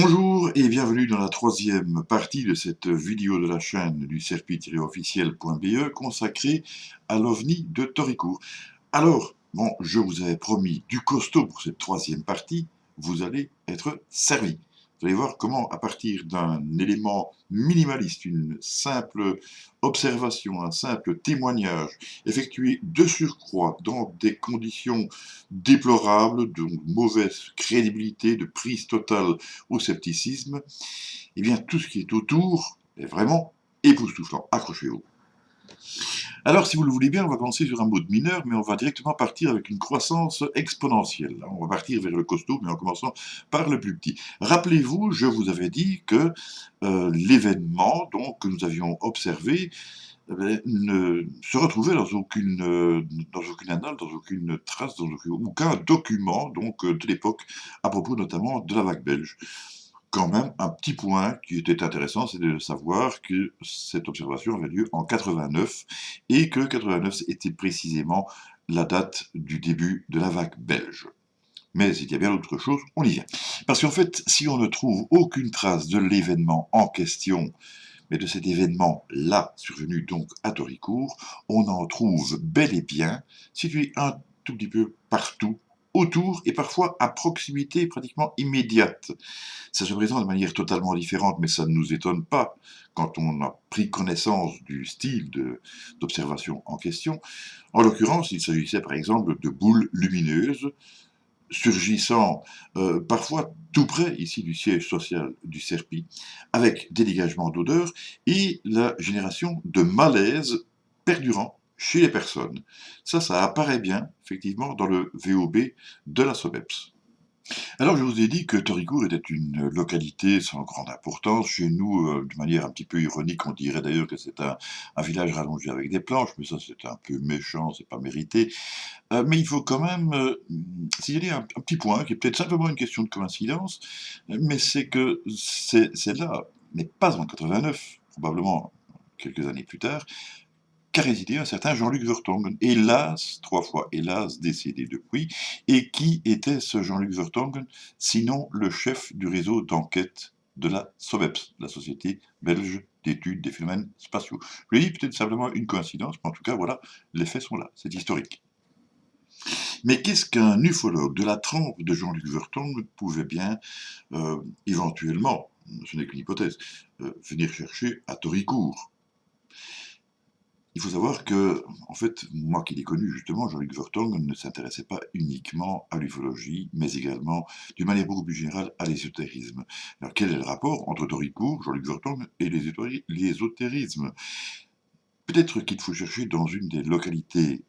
Bonjour et bienvenue dans la troisième partie de cette vidéo de la chaîne du serpi-officiel.be consacrée à l'OVNI de Toricourt. Alors, bon, je vous avais promis du costaud pour cette troisième partie, vous allez être servi. Vous allez voir comment, à partir d'un élément minimaliste, une simple observation, un simple témoignage, effectué de surcroît dans des conditions déplorables, de mauvaise crédibilité, de prise totale au scepticisme, eh bien tout ce qui est autour est vraiment époustouflant. Accrochez-vous. Alors, si vous le voulez bien, on va commencer sur un mot de mineur, mais on va directement partir avec une croissance exponentielle. On va partir vers le costaud, mais en commençant par le plus petit. Rappelez-vous, je vous avais dit que l'événement donc, que nous avions observé ne se retrouvait dans aucune annale, dans aucune trace, dans aucun document donc, de l'époque, à propos notamment de la vague belge. Quand même, un petit point qui était intéressant, c'est de savoir que cette observation avait lieu en 89 et que 89 était précisément la date du début de la vague belge. Mais il y a bien autre chose, on y vient. Parce qu'en fait, si on ne trouve aucune trace de l'événement en question, mais de cet événement-là, survenu donc à Toricourt, on en trouve bel et bien, situé un tout petit peu partout, autour et parfois à proximité pratiquement immédiate. Ça se présente de manière totalement différente, mais ça ne nous étonne pas quand on a pris connaissance du style d'observation en question. En l'occurrence, il s'agissait par exemple de boules lumineuses, surgissant parfois tout près ici du siège social du Serpi, avec des dégagements d'odeur et la génération de malaise perdurant chez les personnes. Ça apparaît bien, effectivement, dans le VOB de la SOBEPS. Alors, je vous ai dit que Toricourt était une localité sans grande importance. Chez nous, de manière un petit peu ironique, on dirait d'ailleurs que c'est un village rallongé avec des planches, mais ça c'est un peu méchant, c'est pas mérité. Mais il faut quand même signaler un petit point, qui est peut-être simplement une question de coïncidence, mais c'est que celle-là n'est pas en 89, probablement quelques années plus tard, qu'a résidé un certain Jean-Luc Vertonghen, hélas, 3 fois hélas, décédé depuis. Et qui était ce Jean-Luc Vertonghen, sinon le chef du réseau d'enquête de la SOBEPS, la Société belge d'études des phénomènes spatiaux. Je l'ai dit, peut-être simplement une coïncidence, mais en tout cas, voilà, les faits sont là, c'est historique. Mais qu'est-ce qu'un ufologue de la trempe de Jean-Luc Vertonghen pouvait bien, éventuellement, ce n'est qu'une hypothèse, venir chercher à Toricourt? Il faut savoir que, en fait, moi qui l'ai connu justement, Jean-Luc Vertonghen ne s'intéressait pas uniquement à l'ufologie, mais également, d'une manière beaucoup plus générale, à l'ésotérisme. Alors quel est le rapport entre Toricourt, Jean-Luc Vertonghen et l'ésotérisme? Peut-être qu'il faut chercher dans une des localités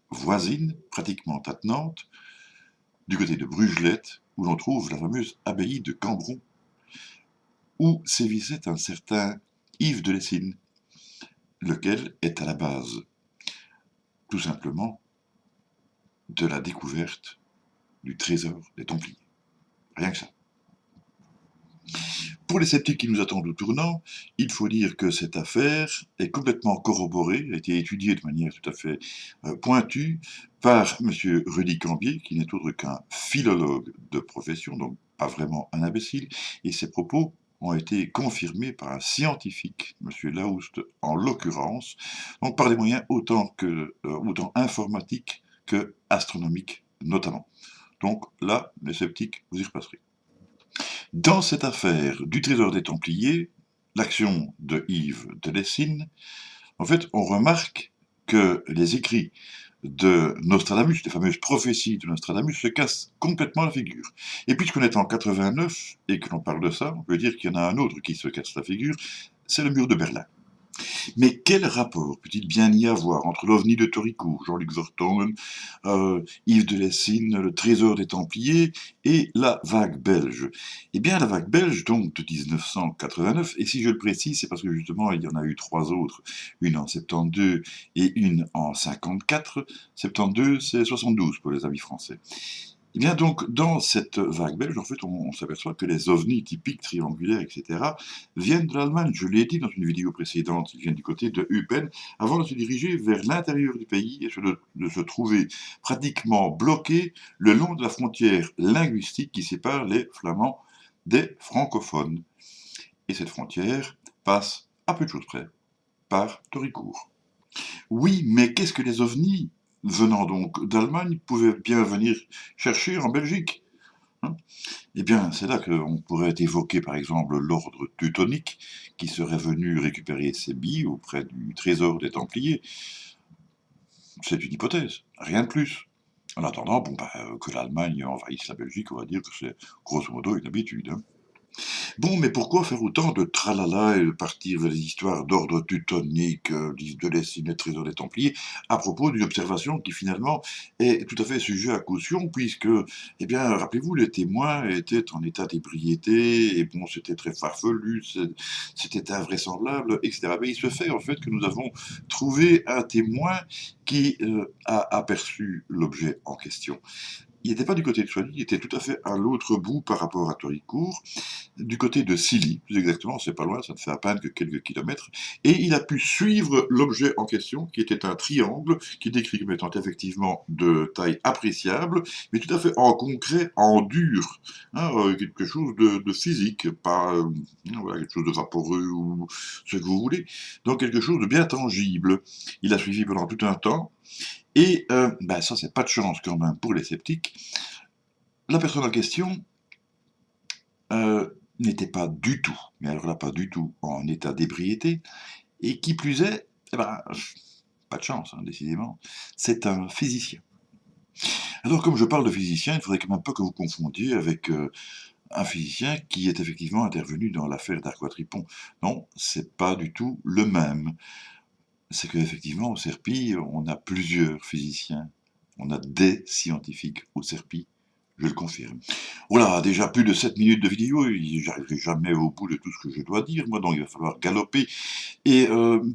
voisines, pratiquement attenantes, du côté de Brugelette, où l'on trouve la fameuse abbaye de Cambron, où sévissait un certain Yves de Lessines, lequel est à la base, tout simplement, de la découverte du trésor des Templiers. Rien que ça. Pour les sceptiques qui nous attendent au tournant, il faut dire que cette affaire est complètement corroborée, a été étudiée de manière tout à fait pointue par M. Rudy Cambier, qui n'est autre qu'un philologue de profession, donc pas vraiment un imbécile, et ses propos ont été confirmés par un scientifique, M. Laoust en l'occurrence, donc par des moyens autant informatiques que astronomiques notamment. Donc là, les sceptiques, vous y repasserez. Dans cette affaire du trésor des Templiers, l'action de Yves de Lessines, en fait, on remarque que les écrits de Nostradamus, les fameuses prophéties de Nostradamus, se cassent complètement la figure. Et puisqu'on est en 89 et que l'on parle de ça, on peut dire qu'il y en a un autre qui se casse la figure, c'est le mur de Berlin. Mais quel rapport peut-il bien y avoir entre l'OVNI de Toricourt, Jean-Luc Vertonghen, Yves de Lessines, le trésor des Templiers et la vague belge? Eh bien, la vague belge, donc, de 1989, et si je le précise, c'est parce que justement, il y en a eu 3 autres, une en 72 et une en 54. 72, c'est 72 pour les amis français. Eh bien donc, dans cette vague belge, en fait, on s'aperçoit que les ovnis typiques, triangulaires, etc., viennent de l'Allemagne. Je l'ai dit dans une vidéo précédente, ils viennent du côté de Eupen, avant de se diriger vers l'intérieur du pays et de se trouver pratiquement bloqués le long de la frontière linguistique qui sépare les Flamands des francophones. Et cette frontière passe, à peu de choses près, par Toricourt. Oui, mais qu'est-ce que les ovnis, venant donc d'Allemagne, pouvaient bien venir chercher en Belgique, hein? Eh bien, c'est là qu'on pourrait évoquer par exemple l'ordre teutonique qui serait venu récupérer ses billes auprès du trésor des Templiers. C'est une hypothèse, rien de plus. En attendant, que l'Allemagne envahisse la Belgique, on va dire que c'est grosso modo une habitude, hein. Bon, mais pourquoi faire autant de tralala et partir vers les histoires d'ordre teutonique, de dessiner le trésor des Templiers, à propos d'une observation qui finalement est tout à fait sujet à caution, puisque, eh bien, rappelez-vous, les témoins étaient en état d'ébriété, et bon, c'était très farfelu, c'était invraisemblable, etc. Mais il se fait en fait que nous avons trouvé un témoin qui a aperçu l'objet en question. Il n'était pas du côté de Soigny, il était tout à fait à l'autre bout par rapport à Toricourt, du côté de Silly, plus exactement, c'est pas loin, ça ne fait à peine que quelques kilomètres, et il a pu suivre l'objet en question, qui était un triangle, qui est décrit comme étant effectivement de taille appréciable, mais tout à fait en concret, en dur, hein, quelque chose de physique, pas voilà, quelque chose de vaporeux ou ce que vous voulez, donc quelque chose de bien tangible. Il a suivi pendant tout un temps, et ça c'est pas de chance quand même pour les sceptiques. La personne en question n'était pas du tout, mais alors là pas du tout, en état d'ébriété, et qui plus est, pas de chance, hein, décidément, c'est un physicien. Alors comme je parle de physicien, il ne faudrait quand même pas que vous confondiez avec un physicien qui est effectivement intervenu dans l'affaire d'Arquatripon. Non, c'est pas du tout le même. C'est qu'effectivement, au CERPI, on a plusieurs physiciens. On a des scientifiques au CERPI, je le confirme. Voilà, déjà plus de 7 minutes de vidéo, j'arriverai jamais au bout de tout ce que je dois dire, moi, donc il va falloir galoper. Et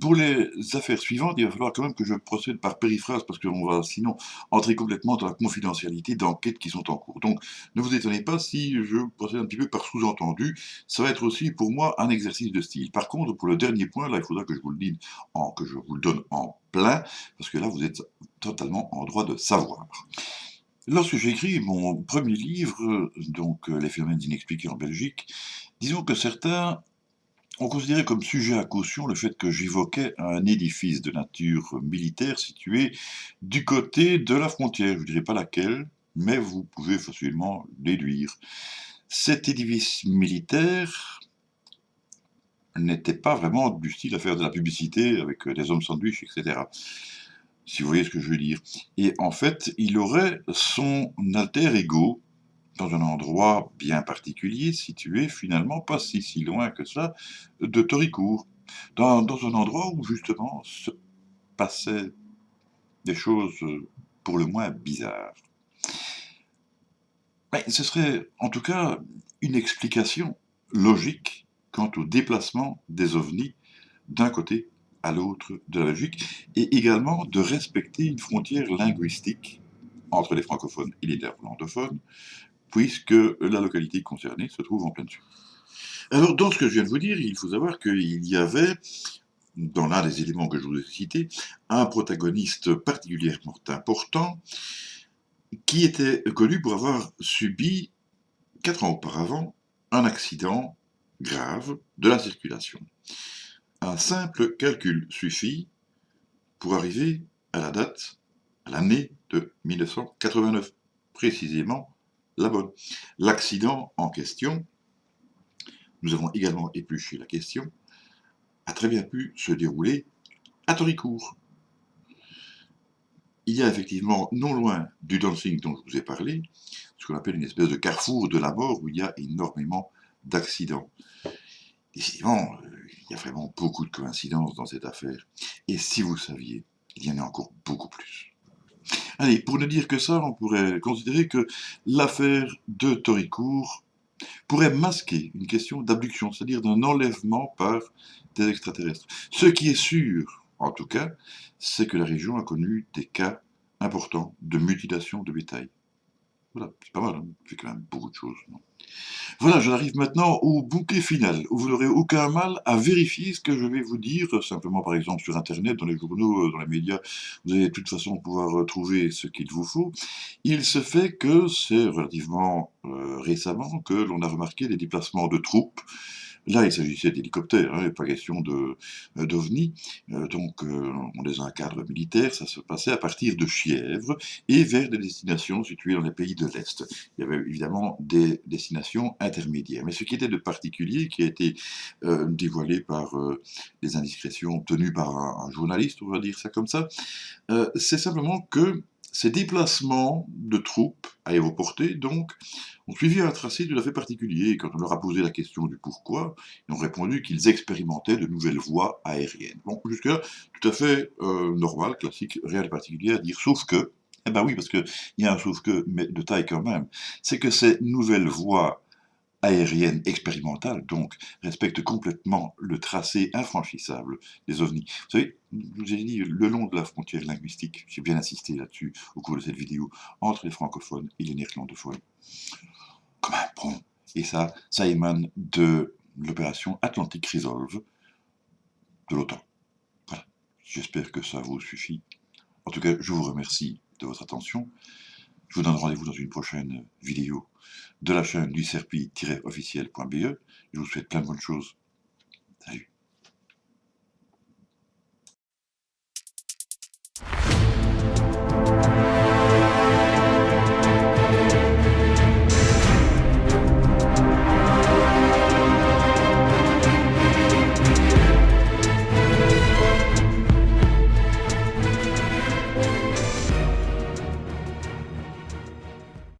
pour les affaires suivantes, il va falloir quand même que je procède par périphrase, parce qu'on va sinon entrer complètement dans la confidentialité d'enquêtes qui sont en cours. Donc ne vous étonnez pas si je procède un petit peu par sous-entendu, ça va être aussi pour moi un exercice de style. Par contre, pour le dernier point, là, il faudra que je vous le dise, que je vous le donne en plein, parce que là, vous êtes totalement en droit de savoir. Lorsque j'ai écrit mon premier livre, Les phénomènes inexpliqués en Belgique, disons que certains ont considéré comme sujet à caution le fait que j'évoquais un édifice de nature militaire situé du côté de la frontière. Je ne dirai pas laquelle, mais vous pouvez facilement déduire. Cet édifice militaire n'était pas vraiment du style à faire de la publicité avec des hommes sandwich, etc. Si vous voyez ce que je veux dire. Et en fait, il aurait son alter ego dans un endroit bien particulier, situé finalement pas si loin que ça de Toricourt, dans un endroit où justement se passaient des choses pour le moins bizarres. Mais ce serait en tout cas une explication logique quant au déplacement des ovnis d'un côté à l'autre de la Belgique, et également de respecter une frontière linguistique entre les francophones et les néerlandophones, puisque la localité concernée se trouve en plein sud. Alors, dans ce que je viens de vous dire, il faut savoir qu'il y avait, dans l'un des éléments que je vous ai cités, un protagoniste particulièrement important qui était connu pour avoir subi, 4 ans auparavant, un accident grave de la circulation. Un simple calcul suffit pour arriver à la date, à l'année de 1989, précisément la bonne. L'accident en question, nous avons également épluché la question, a très bien pu se dérouler à Toricourt. Il y a effectivement, non loin du dancing dont je vous ai parlé, ce qu'on appelle une espèce de carrefour de la mort où il y a énormément d'accidents. Décidément, il y a vraiment beaucoup de coïncidences dans cette affaire. Et si vous saviez, il y en a encore beaucoup plus. Allez, pour ne dire que ça, on pourrait considérer que l'affaire de Toricourt pourrait masquer une question d'abduction, c'est-à-dire d'un enlèvement par des extraterrestres. Ce qui est sûr, en tout cas, c'est que la région a connu des cas importants de mutilation de bétail. Voilà, c'est pas mal, hein, c'est quand même beaucoup de choses, non? Voilà, j'en arrive maintenant au bouquet final, où vous n'aurez aucun mal à vérifier ce que je vais vous dire, simplement par exemple sur internet, dans les journaux, dans les médias, vous allez de toute façon pouvoir trouver ce qu'il vous faut. Il se fait que c'est relativement récemment que l'on a remarqué les déplacements de troupes. Là, il s'agissait d'hélicoptères, hein, et pas question d'ovnis. Donc, on les a un cadre militaire, ça se passait à partir de Chièvre et vers des destinations situées dans les pays de l'Est. Il y avait évidemment des destinations intermédiaires. Mais ce qui était de particulier, qui a été dévoilé par des indiscrétions obtenues par un journaliste, on va dire ça comme ça, c'est simplement que ces déplacements de troupes aéroportées, donc, ont suivi un tracé tout à fait particulier. Et quand on leur a posé la question du pourquoi, ils ont répondu qu'ils expérimentaient de nouvelles voies aériennes. Bon, jusque-là, tout à fait normal, classique, rien de particulier à dire, sauf que, eh ben oui, parce qu'il y a un sauf que, mais de taille quand même, c'est que ces nouvelles voies aériennes expérimentales, donc, respectent complètement le tracé infranchissable des ovnis. Vous savez, je vous ai dit, le long de la frontière linguistique, j'ai bien insisté là-dessus au cours de cette vidéo, entre les francophones et les néerlandophones, comme un pont. Et ça émane de l'opération Atlantic Resolve de l'OTAN. Voilà. J'espère que ça vous suffit. En tout cas, je vous remercie de votre attention. Je vous donne rendez-vous dans une prochaine vidéo de la chaîne du serpi-officiel.be. Je vous souhaite plein de bonnes choses. Salut.